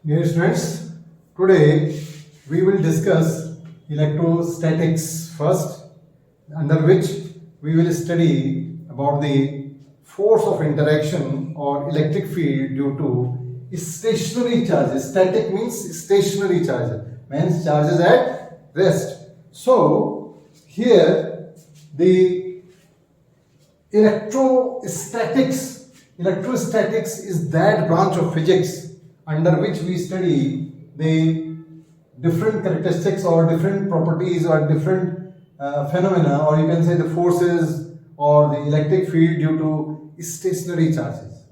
Dear students, today we will discuss electrostatics first, under which we will study about the force of interaction or electric field due to stationary charges. Static means stationary charge, means charges at rest. So here the electrostatics is that branch of physics under which we study the different characteristics or different properties or different phenomena, or you can say the forces or the electric field due to stationary charges.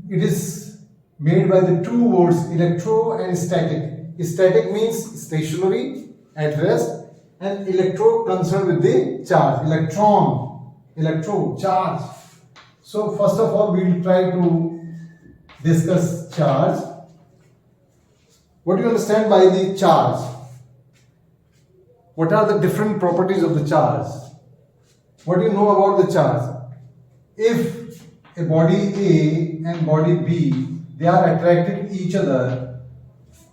It is made by the two words electro and static. Static means stationary at rest, and electro concerned with the charge, electro charge. So first of all we will try to discuss charge. What do you understand by the charge? What are the different properties of the charge? What do you know about the charge? If a body A and body B, they are attracted each other,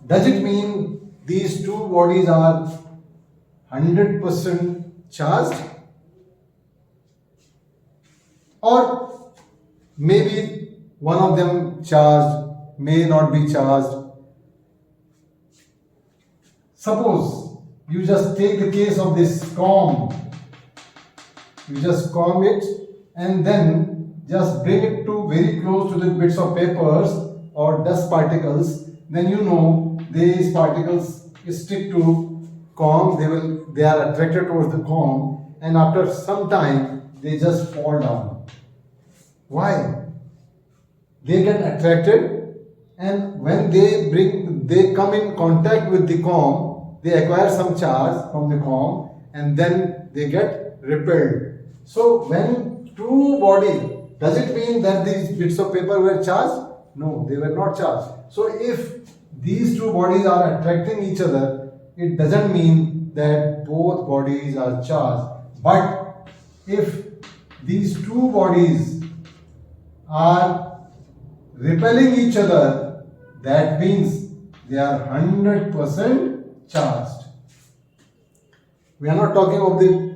does it mean these two bodies are 100% charged? Or maybe one of them charged, may not be charged. Suppose you just take the case of this comb. You just comb it and then just bring it to very close to the bits of papers or dust particles. Then you know these particles stick to comb. They are attracted towards the comb, and after some time they just fall down. Why? They get attracted, and when they come in contact with the comb, they acquire some charge from the comb, and then they get repelled. So when two bodies, does it mean that these bits of paper were charged? No, they were not charged. So if these two bodies are attracting each other, it doesn't mean that both bodies are charged. But if these two bodies are repelling each other, that means they are 100% charged. We are not talking of the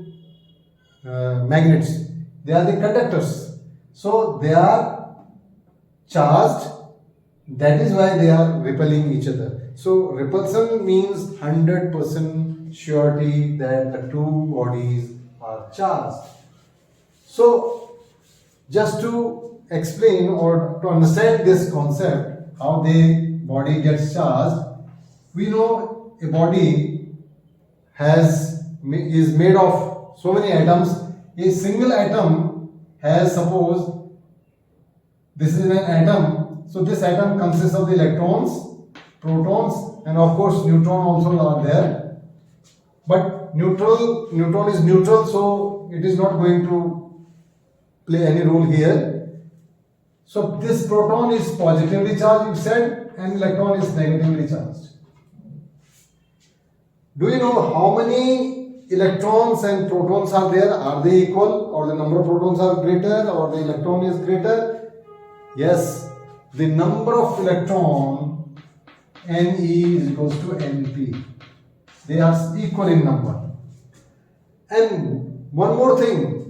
magnets, they are the conductors. So they are charged, that is why they are repelling each other. So repulsion means 100% surety that the two bodies are charged. So just to explain or to understand this concept, how the body gets charged, we know a body is made of so many atoms. A single atom has, suppose this is an atom, so this atom consists of the electrons, protons, and of course neutron also are there. But neutron is neutral, so it is not going to play any role here. So this proton is positively charged, you said, and electron is negatively charged. Do you know how many electrons and protons are there? Are they equal, or the number of protons are greater, or the electron is greater? Yes, the number of electron Ne is equals to Np. They are equal in number. And one more thing,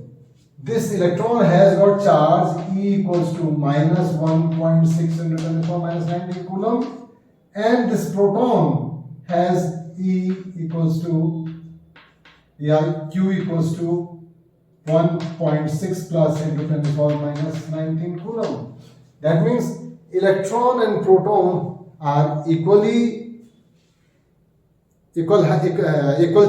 this electron has got charge E equals to minus 1.6 into 10 to the power minus 19 coulomb, and this proton has E equals to, Q equals to 1.6 plus into 10 to the power minus 19 coulomb. That means electron and proton are equal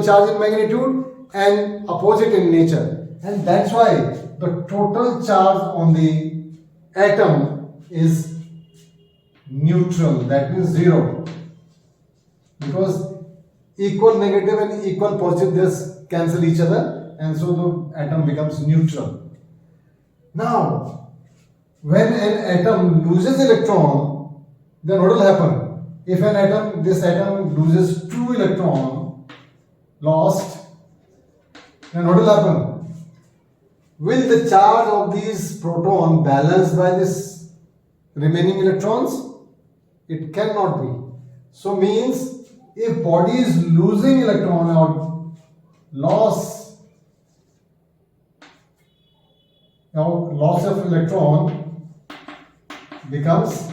charge in magnitude and opposite in nature. And that's why the total charge on the atom is neutral, that means zero. Because equal negative and equal positive just cancel each other, and so the atom becomes neutral. Now, when an atom loses electron, then what will happen? If this atom loses 2 electrons lost, then what will happen? Will the charge of these proton balance by this remaining electrons? It cannot be. So means if body is losing electron or loss of electron becomes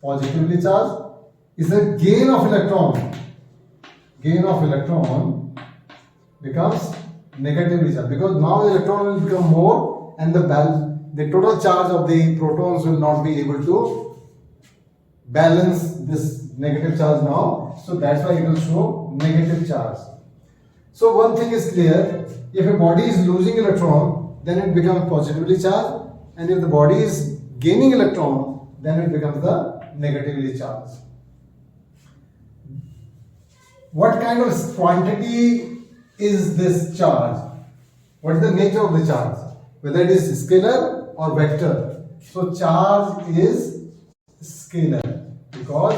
positively charged. Is a gain of electron becomes negatively charged, because now the electron will become more and the total charge of the protons will not be able to balance this negative charge now. So that's why it will show negative charge. So one thing is clear: if a body is losing electron, then it becomes positively charged, and if the body is gaining electron, then it becomes the negatively charged. What kind of quantity is this charge? What is the nature of the charge? Whether it is scalar or vector. So charge is scalar because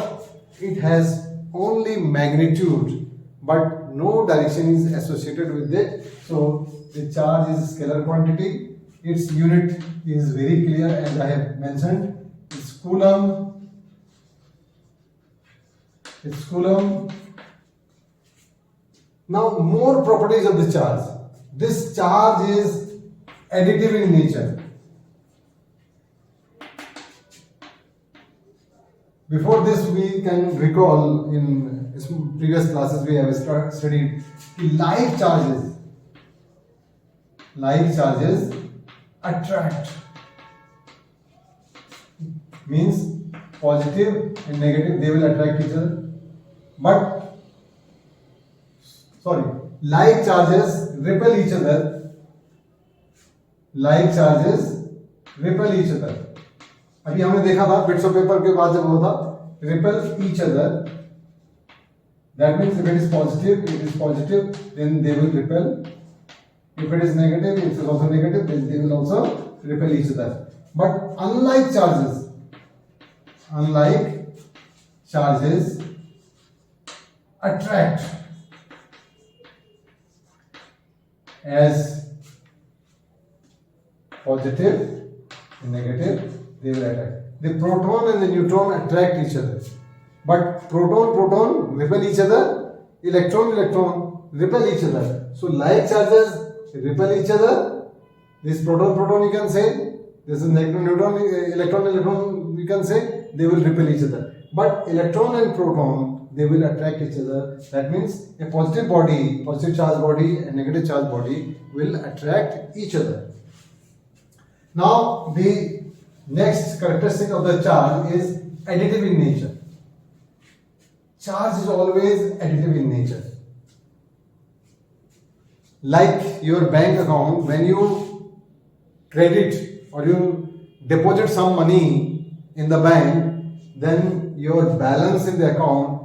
it has only magnitude but no direction is associated with it. So the charge is scalar quantity. Its unit is very clear, as I have mentioned. It's coulomb. Now more properties of the charge. This charge is additive in nature. Before this, we can recall in previous classes we have studied like charges. Like charges attract. Means positive and negative, they will attract each other. Like charges repel each other. Like charges repel each other. अभी हमने देखा था bits of paper के बाद जब हुआ था repel each other. That means if it is positive, then they will repel. If it is negative, it is also negative, then they will also repel each other. But unlike charges attract. As positive and negative, they will attract. The proton and the neutron attract each other, but proton repel each other, electron repel each other. So like charges repel each other. This proton you can say, this is electron you can say, they will repel each other. But electron and proton, they will attract each other. That means a positive charge body and negative charge body will attract each other. Now the next characteristic of the charge is additive in nature. Charge is always additive in nature. Like your bank account, when you credit or you deposit some money in the bank, then your balance in the account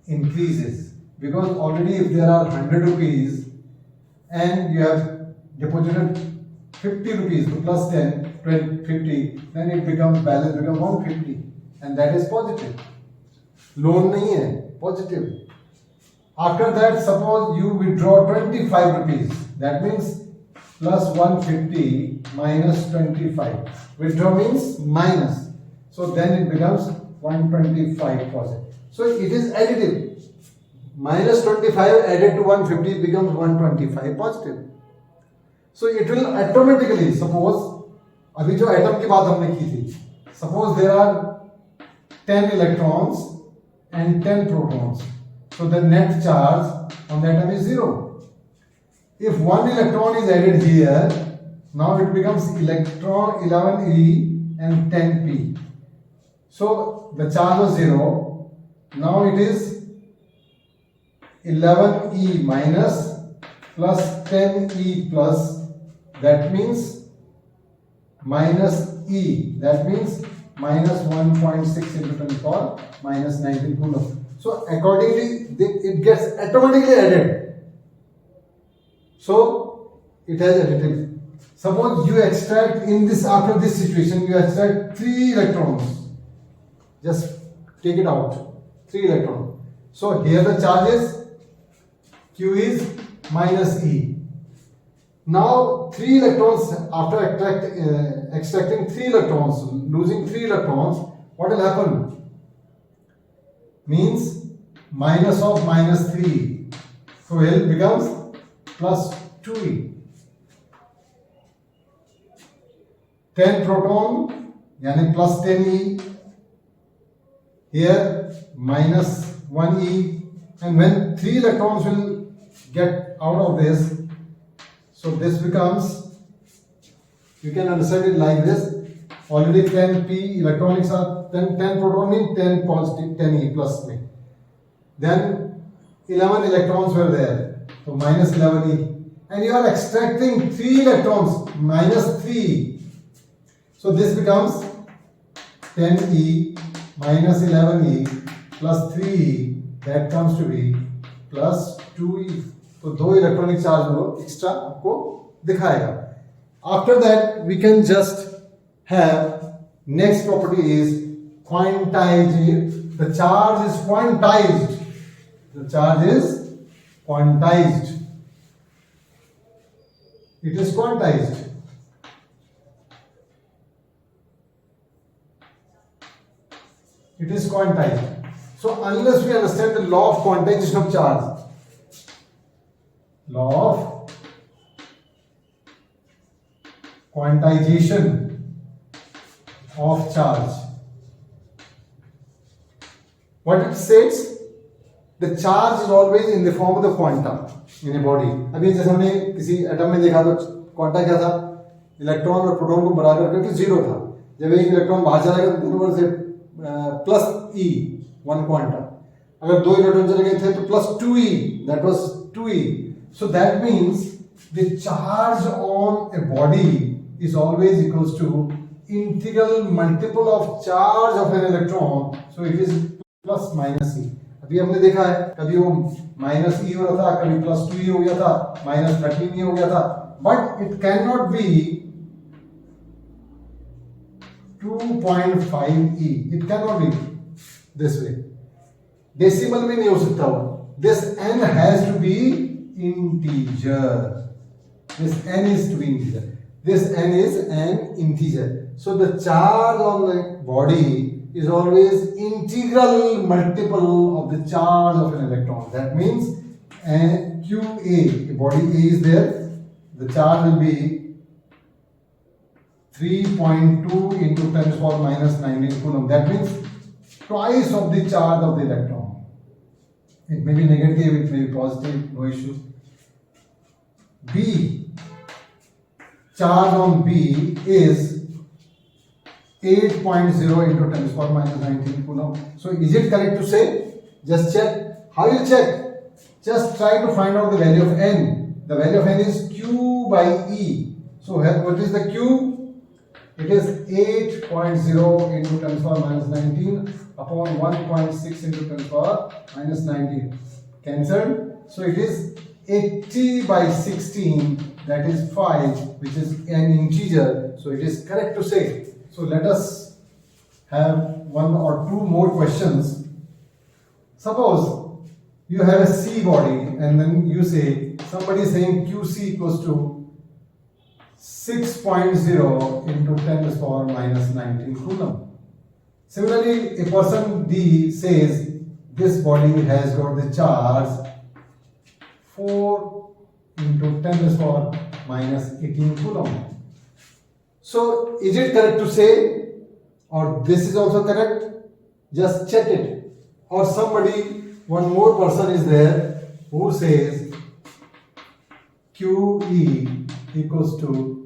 increases, because already if there are 100 rupees and you have deposited 50 rupees plus 10, 20, 50, then it becomes balance becomes 150, and that is positive. Loan nahi hai, positive. After that, suppose you withdraw 25 rupees, that means plus 150 minus 25. Withdraw means minus, so then it becomes 125 positive. So it is additive. Minus 25 added to 150 becomes 125 positive. So it will automatically, suppose, अभी जो atom की बात हमने की थी, suppose there are 10 electrons and 10 protons. So the net charge on the atom is 0. If one electron is added here, now it becomes electron 11e and 10p. So the charge was 0. Now it is 11e minus plus 10e plus, that means minus e, that means minus 1.6 into 10 power minus 19 coulomb. So accordingly it gets automatically added. So it has additive. Suppose you extract in this, after this situation you extract 3 electrons. Just take it out. 3 electrons. So here the charge is Q is minus E. Now 3 electrons, after extracting 3 electrons, losing 3 electrons, what will happen? means minus of minus 3. So L becomes plus 2e. 10 proton, yani plus 10e. Here minus 1e. And when 3 electrons will get out of this, so this becomes, you can understand it like this. Already 10p electronics are 10 proton means 10 positive, 10e plus me. Then 11 electrons were there, so minus 11e. And you are extracting 3 electrons, minus 3. So this becomes 10e minus 11e plus 3e, that comes to be plus 2e. तो 2 electronic charge वो extra आपको दिखाएगा. After that we can just have next property is quantized. The charge is quantized. The charge is quantized. It is quantized. It is quantized. So unless we understand the law of quantization of charge, law of quantization of charge, what it says, the charge is always in the form of the quanta in a body. अभी जैसे हमने किसी atom में देखा तो quanta क्या था, electron और प्रोटॉन को बराबर करके जीरो था. जब एक इलेक्ट्रॉन बाहर चला गया तो दोनों से प्लस ई 1 क्वांटा. अगर 2 इलेक्ट्रॉन चले गए थे तो plus 2e, that was 2e. So that means the charge on a body is always equals to integral multiple of charge of an electron. So it is plus minus e. अभी हमने देखा है कभी वो माइनस ई हो रहा था, कभी प्लस 2e हो गया था, माइनस 13e हो गया था. But it can not be 2.5e. It cannot be this way. Decimal में नहीं हो सकता वो. This n has to be integer. This n is to be integer. This n is an integer. So the charge on the body is always integral multiple of the charge of an electron. That means QA, the body A is there, the charge will be 3.2 into 10 to the power minus 19 coulomb. That means twice of the charge of the electron. It may be negative, it may be positive, no issue. B, charge on B is 8.0 into 10 to the power minus 19 coulomb. So is it correct to say? Just check. How you check? Just try to find out the value of n. The value of n is Q by E. So what is the Q? It is 8.0 into 10 to the power minus 19 upon 1.6 into 10 to the power minus 19. Cancelled. So it is 80 by 16, that is 5, which is an integer. So it is correct to say. So let us have 1 or 2 more questions. Suppose you have a C body and then you say, somebody is saying QC equals to 6.0 into 10 to the power minus 19 coulomb. Similarly, a person D says this body has got the charge 4 into 10 to the power minus 18 coulomb. So is it correct to say, or this is also correct? Just check it. Or somebody, one more person is there who says QE equals to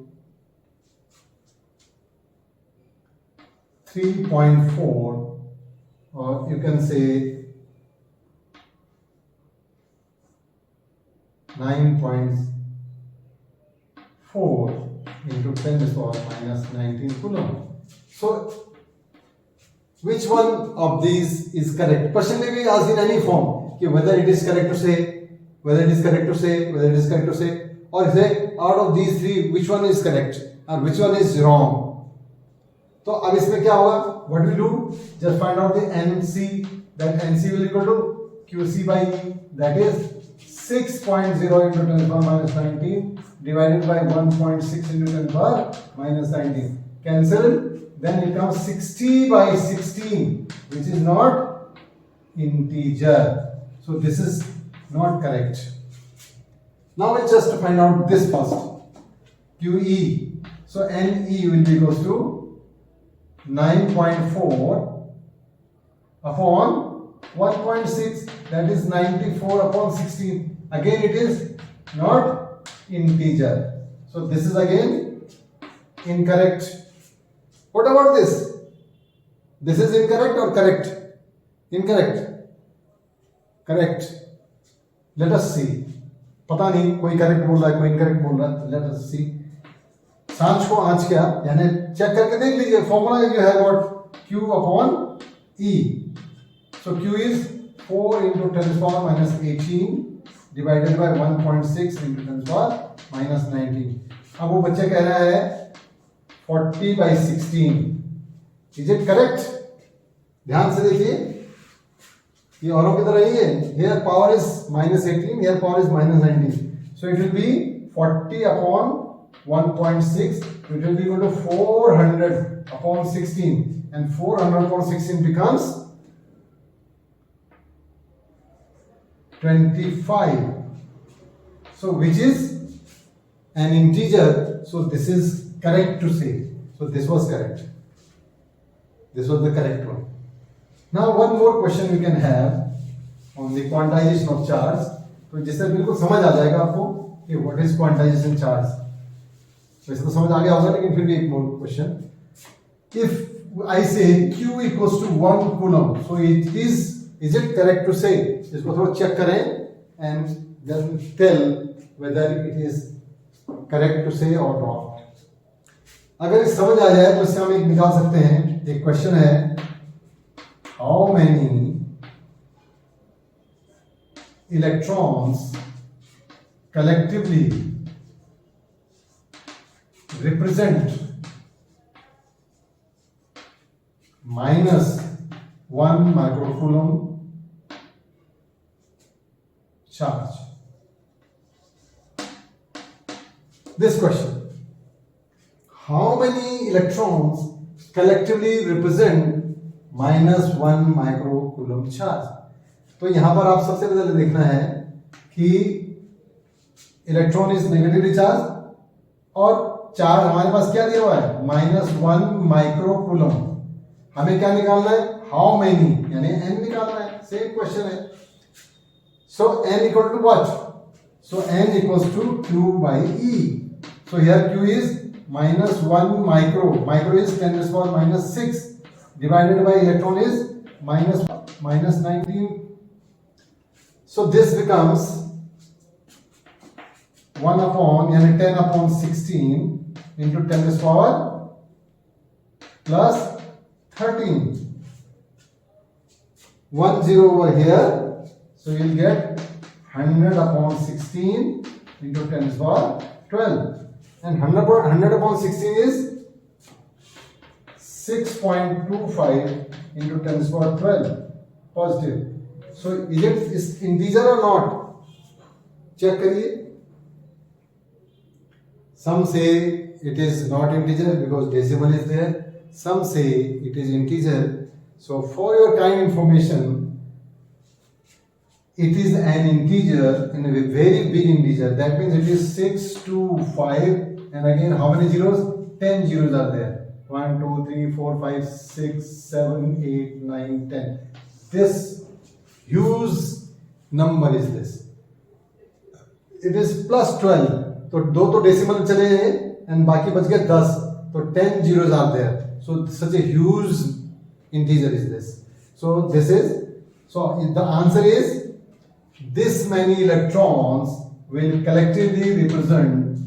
3.4, or you can say 9.4 into 10 to the power minus 19 coulomb. So which one of these is correct? Question may be asked in any form, whether it is correct to say, whether it is correct to say, whether it is correct to say, or say out of these three which one is correct or which one is wrong. तो अब इसमें क्या होगा? What we do? Just find out the NC. That NC will equal to QC by E. That is 6.0 into 10 to the power minus 19 divided by 1.6 into 10 to the power minus 19. Cancelled. Then it comes 60 by 16, which is not integer. So this is not correct. Now let's just find out this first. QE. So NE will be equals to 9.4 upon 1.6, that is 94 upon 16. Again it is not integer. So this is again incorrect. What about this? This is incorrect or correct? Incorrect. Correct. Let us see. पता नहीं कोई correct बोल रहा है कोई incorrect बोल रहा है. लेट अस सी. सांच को आंच क्या, यानी चेक करके देख लीजिए. Formula you have got Q upon E. So Q is 4 into 10 to the power minus 18 divided by 1.6 into 10 to the power minus 19. अब वो बच्चा कह रहा है 40 by 16. Is it correct? ध्यान से देखिए, ये औरों की तरह ही है. Here power is minus 18, here power is minus 19. So it will be 40 upon 1.6. It will be equal to 400 upon 16, and 400 upon 16 becomes 25. So which is an integer. So this is correct to say. So this was correct. This was the correct one. Now one more question we can have on the quantization of charge. तो जिससे बिल्कुल समझ आ जाएगा आपको कि what is quantization charge. वैसे तो समझ आ गया होगा, लेकिन फिर भी एक more question. If I say Q equals to 1 coulomb, so is it correct to say? इसको थोड़ा चेक करें and then tell whether it is correct to say or not. अगर ये समझ आ जाए तो इससे हम एक निकाल सकते हैं. एक क्वेश्चन है, how many electrons collectively represent minus 1 microcoulomb charge? This question, how many electrons collectively represent minus 1 microcoulomb charge? तो यहां पर आप सबसे पहले देखना है कि इलेक्ट्रॉन इज नेगेटिवली चार्ज और चार्ज हमारे पास क्या दिया हुआ है, -1 माइक्रोकूलम. हमें क्या निकालना है, हाउ मेनी, यानी n निकालना है. सेम क्वेश्चन है. So n equal to what? So n equals to q by e. So here q is -1 micro. Micro is 10 to the power minus 6 divided by electron is minus 19. So this becomes 1 upon, यानी 10 upon 16 into 10 to the power plus 13. 1 0 over here, so you'll get 100 upon 16 into 10 to the power 12. And 100 upon 16 is 6.25 into 10 to the power 12 positive. So is it integer or not? Check करिए. Some say it is not integer because decimal is there. Some say it is integer. So for your kind information, it is an integer and a very big integer. That means it is 625, and again how many zeros? 10 zeros are there. 1 2 3 4 5 6 7 8 9 10. This huge number is this. It is plus 12. तो दो तो decimal चले and बाकी बच गए 10. तो 10 zeros are there. So such a huge integer is this. So this is, so the answer is this many electrons will collectively represent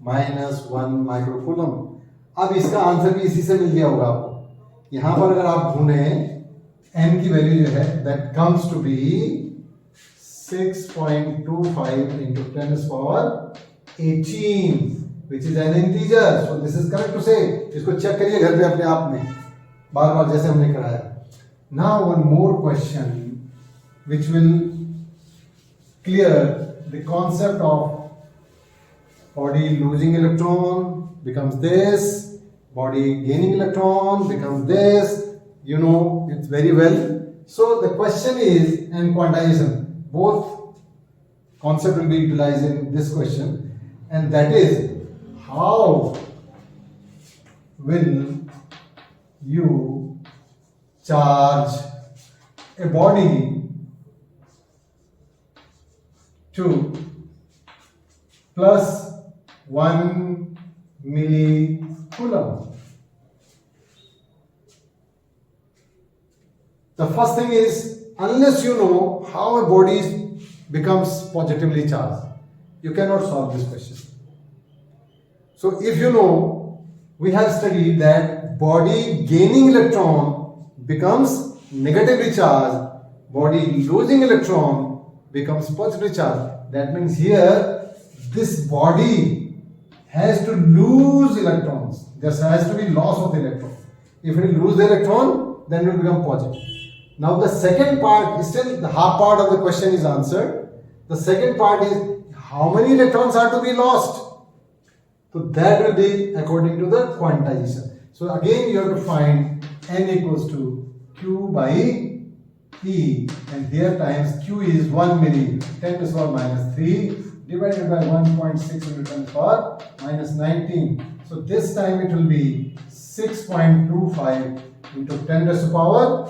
-1 microcoulomb. अब इसका आंसर भी इसी से मिल गया होगा आपको. यहां पर अगर आप ढूंढें n की वैल्यू जो है, that comes to be 6.25 into 10 to the power 18, which is an integer. So this is correct to say. इसको चेक करिए घर पे अपने आप में, बार बार जैसे हमने कराया. Now one more question which will clear the concept of body losing electron becomes this, body gaining electron becomes this. You know it very well. So the question is, and quantization, both concept will be utilized in this question, and that is, how will you charge a body to plus 1 millicoulomb? The first thing is, unless you know how a body becomes positively charged, you cannot solve this question. So if you know, we have studied that body gaining electron becomes negatively charged, body losing electron becomes positively charged. That means here, this body has to lose electrons. There has to be loss of the electron. If it lose the electron, then it will become positive. Now the second part is still the half part of the question is answered. The second part is how many electrons are to be lost. So that will be according to the quantization. So again you have to find n equals to q by e, and here times q is 1 milli, 10 to the power minus 3 divided by 1.6 into 10 to the power minus 19. So this time it will be 6.25 into 10 to the power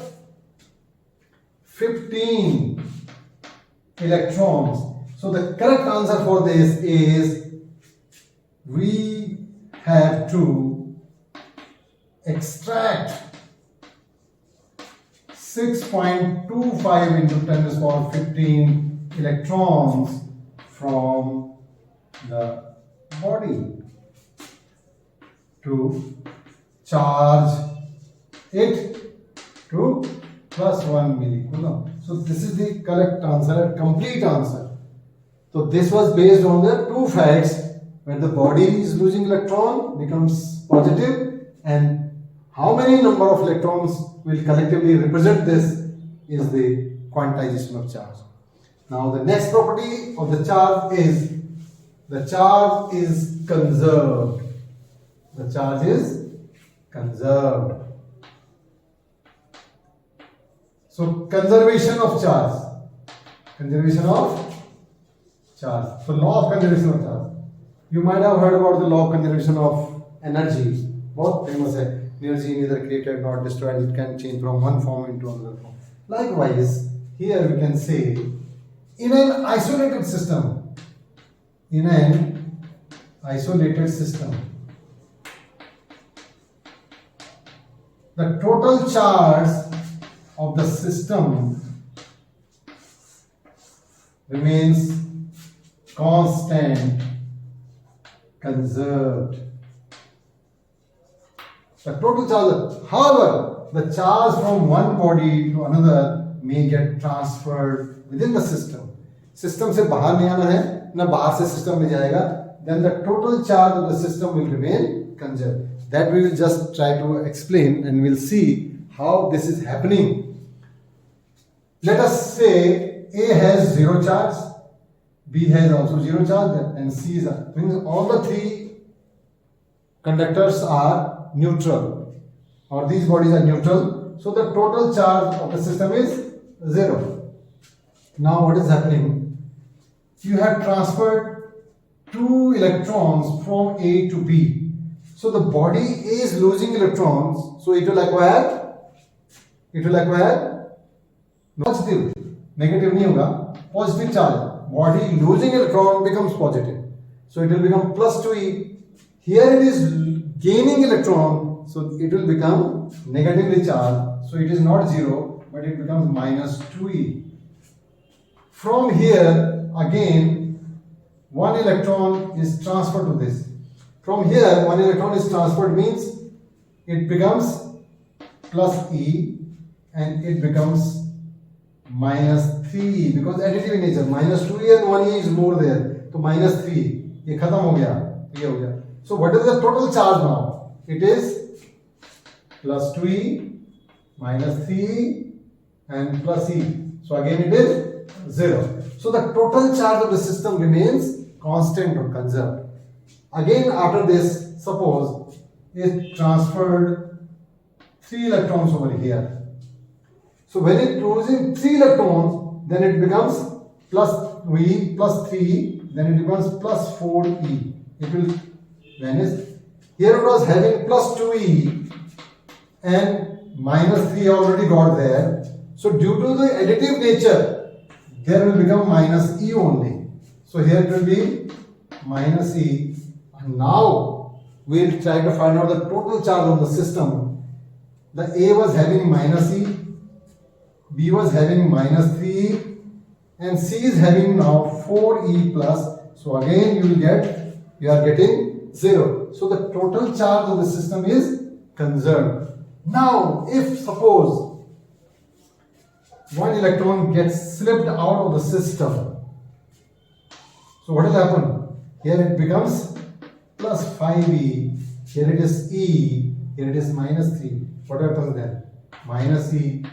15 electrons. So the correct answer for this is, we have to extract 6.25 into 10 to the power 15 electrons from the body to charge it to plus 1 millicoulomb. So this is the correct answer, complete answer. So this was based on the two facts, when the body is losing electron becomes positive, and how many number of electrons will collectively represent this is the quantization of charge. Now the next property of the charge is, the charge is conserved. The charge is conserved. So conservation of charge. Conservation of charge. So law of conservation of charge. You might have heard about the law of conservation of energy. बहुत famous है. Energy neither created nor destroyed. It can change from one form into another form. Likewise, here we can say, in an isolated system, the total charge of the system remains constant, conserved. The total charge, however, the charge from one body to another may get transferred within the system. System से बाहर नहीं आना है, ना बाहर से system में जाएगा. Then the total charge of the system will remain conserved. That we will just try to explain, and we'll see how this is happening. Let us say A has 0 charge, B has also 0 charge, and C is, means all the three conductors are neutral, or these bodies are neutral. So the total charge of the system is 0. Now what is happening? You have transferred 2 electrons from A to B. So the body is losing electrons, so it will acquire positive, negative नहीं होगा, positive charge. Body losing electron becomes positive, so it will become plus 2e. Here it is gaining electron, so it will become negatively charged, so it is not 0, but it becomes minus 2e. From here again 1 electron is transferred to this. From here 1 electron is transferred, means it becomes plus e, and it becomes minus 3e, because additive in nature, minus 2e and 1e is more there, so minus 3e, ये खत्म हो गया, ये हो गया. So what is the total charge now? It is plus 2e, minus 3e, and plus e. So again it is 0. So the total charge of the system remains constant or conserved. Again after this, suppose it transferred 3 electrons over here. So when it losing 3 electrons, then it becomes plus V plus 3, then it becomes plus 4E. It will vanish. Here it was having plus 2E and minus 3 already got there. So due to the additive nature, there will become minus E only. So here it will be minus E. And now we will try to find out the total charge of the system. The A was having minus E, B was having minus 3E, and C is having now 4E plus. So again you are getting 0. So the total charge of the system is conserved. Now if suppose one electron gets slipped out of the system, so what will happen? Here it becomes plus 5E, here it is E, here it is minus 3. What happens then? Minus E,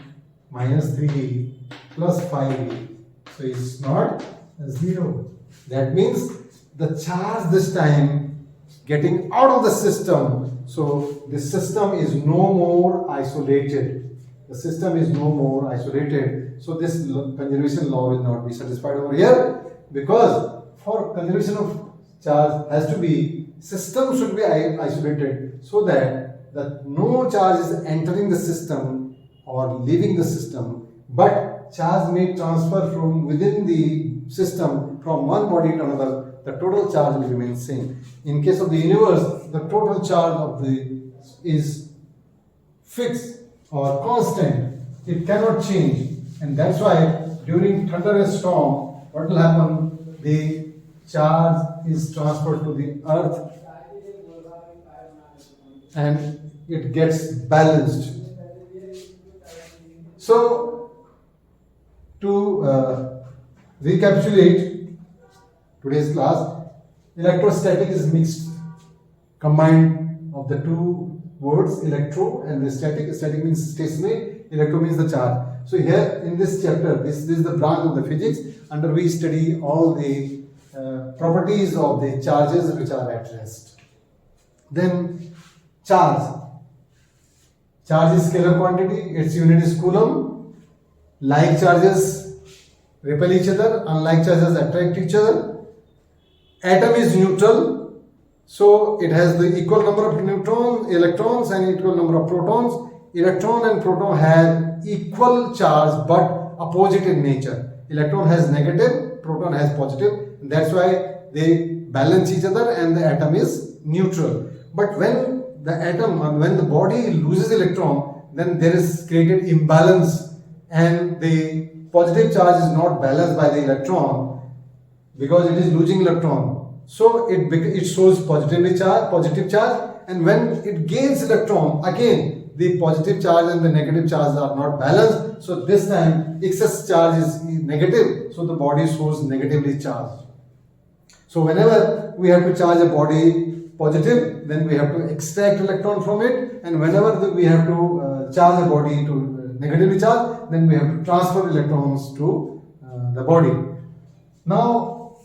minus 3E, plus 5E. So it's not 0. That means the charge this time getting out of the system. So the system is no more isolated. The system is no more isolated. So this conservation law will not be satisfied over here, because for conservation of charge has to be, system should be isolated so that no charge is entering the system or leaving the system, but charge may transfer from within the system from one body to another. The total charge will remain same. In case of the universe, the total charge is fixed or constant. It cannot change, and that's why during thunder and storm, what will happen? The charge is transferred to the earth and it gets balanced. So to recapitulate today's class, electrostatic is mixed, combined of the two words electro and the static. Static means stationary, electro means the charge. So here in this chapter, this is the branch of the physics under we study all the properties of the charges which are at rest. Then charge. Charge is scalar quantity, its unit is coulomb. Like charges repel each other, unlike charges attract each other. Atom is neutral, so it has the equal number of electrons and equal number of protons. Electron and proton have equal charge but opposite in nature. Electron has negative, proton has positive. That's why they balance each other and the atom is neutral. But when the atom, when the body loses electron, then there is created imbalance and the positive charge is not balanced by the electron because it is losing electron. So it shows positive charge, and when it gains electron, again the positive charge and the negative charge are not balanced. So this time excess charge is negative, so the body shows negatively charged. So whenever we have to charge a body positive, then we have to extract electron from it, and whenever we have to charge a body to negatively charged, then we have to transfer electrons to the body. Now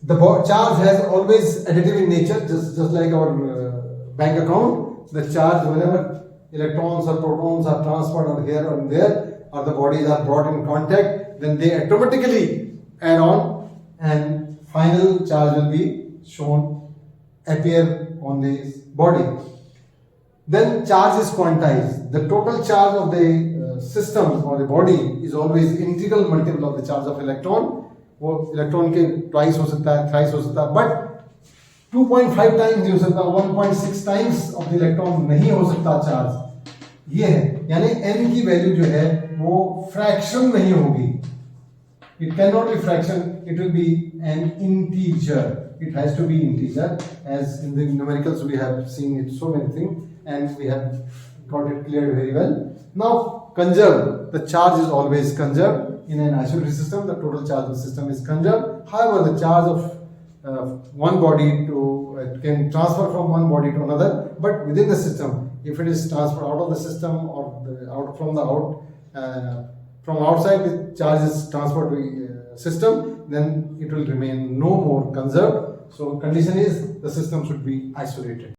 the charge has always additive in nature, just like our bank account. The charge, whenever electrons or protons are transferred or here or there, or the bodies are brought in contact, then they automatically add on and final charge will be shown, appear on the body. Then charge is quantized. The total charge of the system or the body is always integral multiple of the charge of electron. वो electron के twice हो सकता है, thrice हो सकता है, but 2.5 times नहीं हो सकता, 1.6 टाइम्स ऑफ द इलेक्ट्रॉन नहीं हो सकता चार्ज. ये है, यानी n की वैल्यू जो है वो फ्रैक्शन नहीं होगी. It cannot be fraction, it will be an integer. It has to be integer, as in the numericals we have seen it so many things and we have got it cleared very well. Now conserve, the charge is always conserved. In an isolated system, the total charge of the system is conserved. However, the charge of one body can transfer from one body to another, but within the system, if it is transferred out of the system or from outside, the charge is transferred to the system, then it will remain no more conserved. So condition is the system should be isolated.